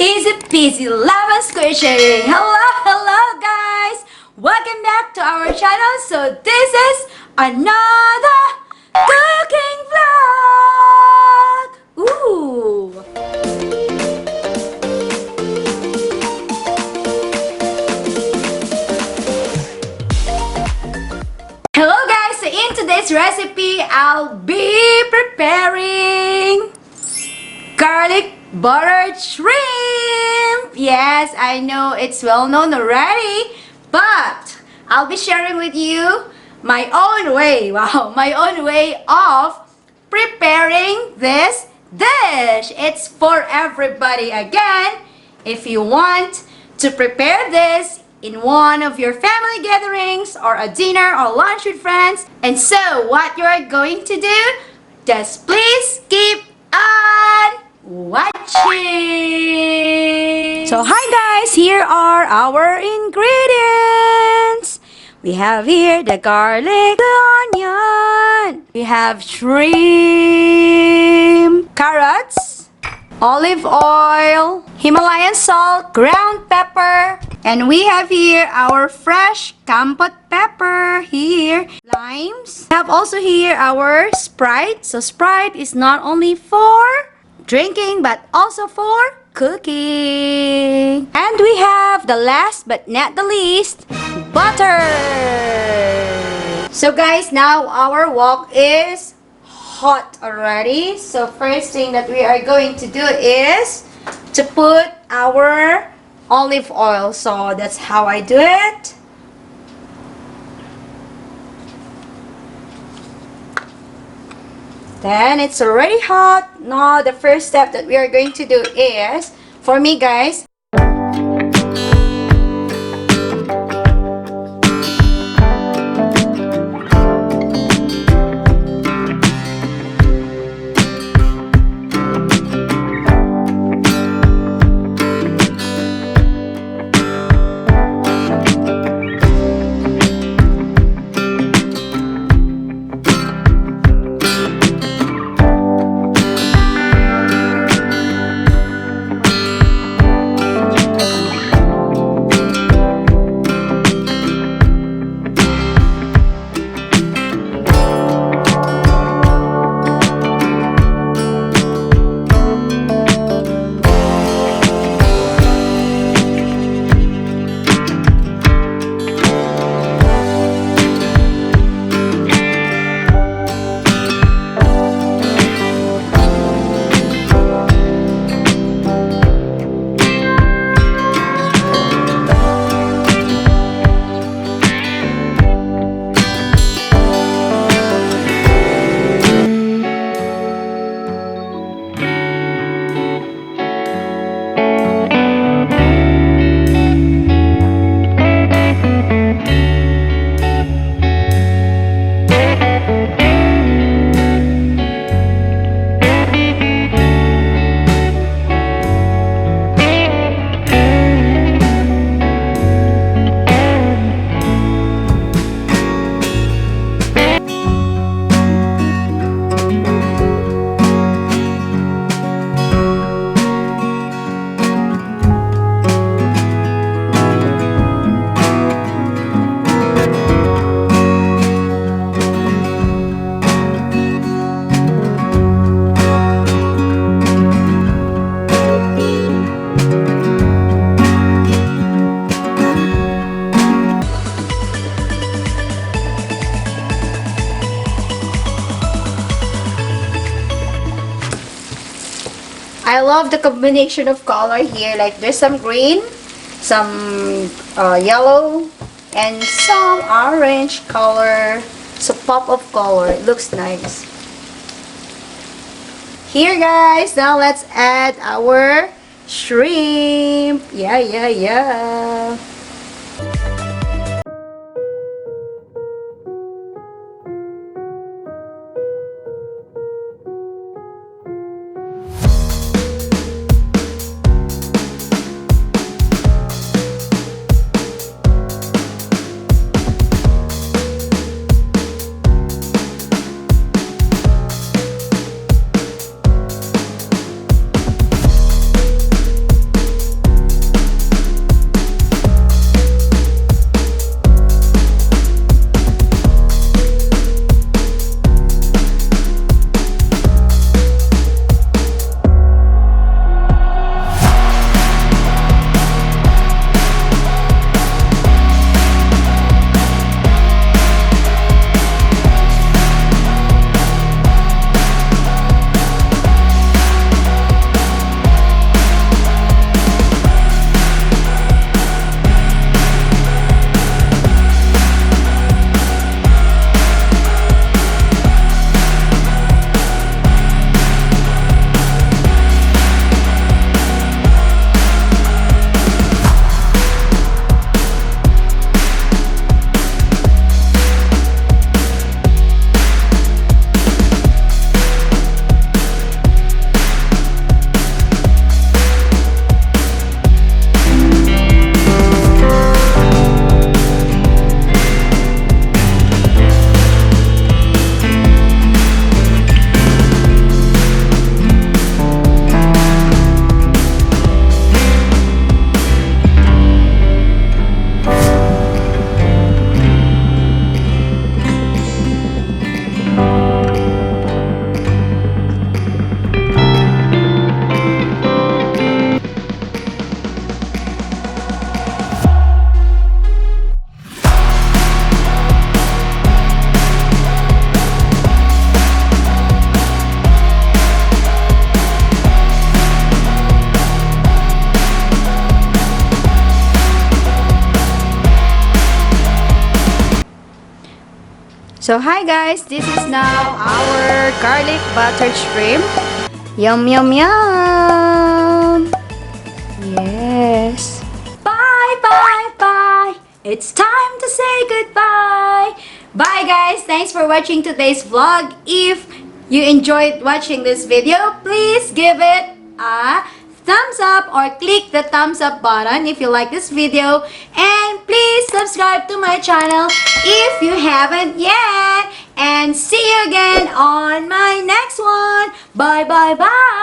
Easy peasy lemon squishing. Hello guys. Welcome back to our channel. So this is another cooking vlog. Ooh. Hello guys. So in today's recipe, I'll be preparing garlic buttered shrimp. Yes, I know it's well known already, but I'll be sharing with you my own way. Wow, my own way of preparing this dish. It's for everybody. Again, if you want to prepare this in one of your family gatherings or a dinner or lunch with friends. And so what you're going to do, just please keep on watching. So hi guys, here are our ingredients. We have here the garlic, the onion, we have shrimp, carrots, olive oil, Himalayan salt, ground pepper, and we have here our fresh Kampot pepper here, limes. We have also here our SPRITE. So SPRITE is not only for drinking but also for cooking. And we have the last but not the least, butter. So guys, now our wok is hot already. So first thing that we are going to do is to put our olive oil. So that's how I do it. Then it's already hot. Now the first step that we are going to do is, for me guys, I love the combination of color here. Like there's some green, some yellow, and some orange color. So pop of color. It looks nice. Here guys, now let's add our shrimp. Yeah. So hi guys, this is now our garlic buttered shrimp. Yum yum yum. Yes. Bye bye bye. It's time to say goodbye. Bye guys, thanks for watching today's vlog. If you enjoyed watching this video, please give it a thumbs up or click the thumbs up button if you like this video, and please subscribe to my channel if you haven't yet, and see you again on my next one. Bye bye bye.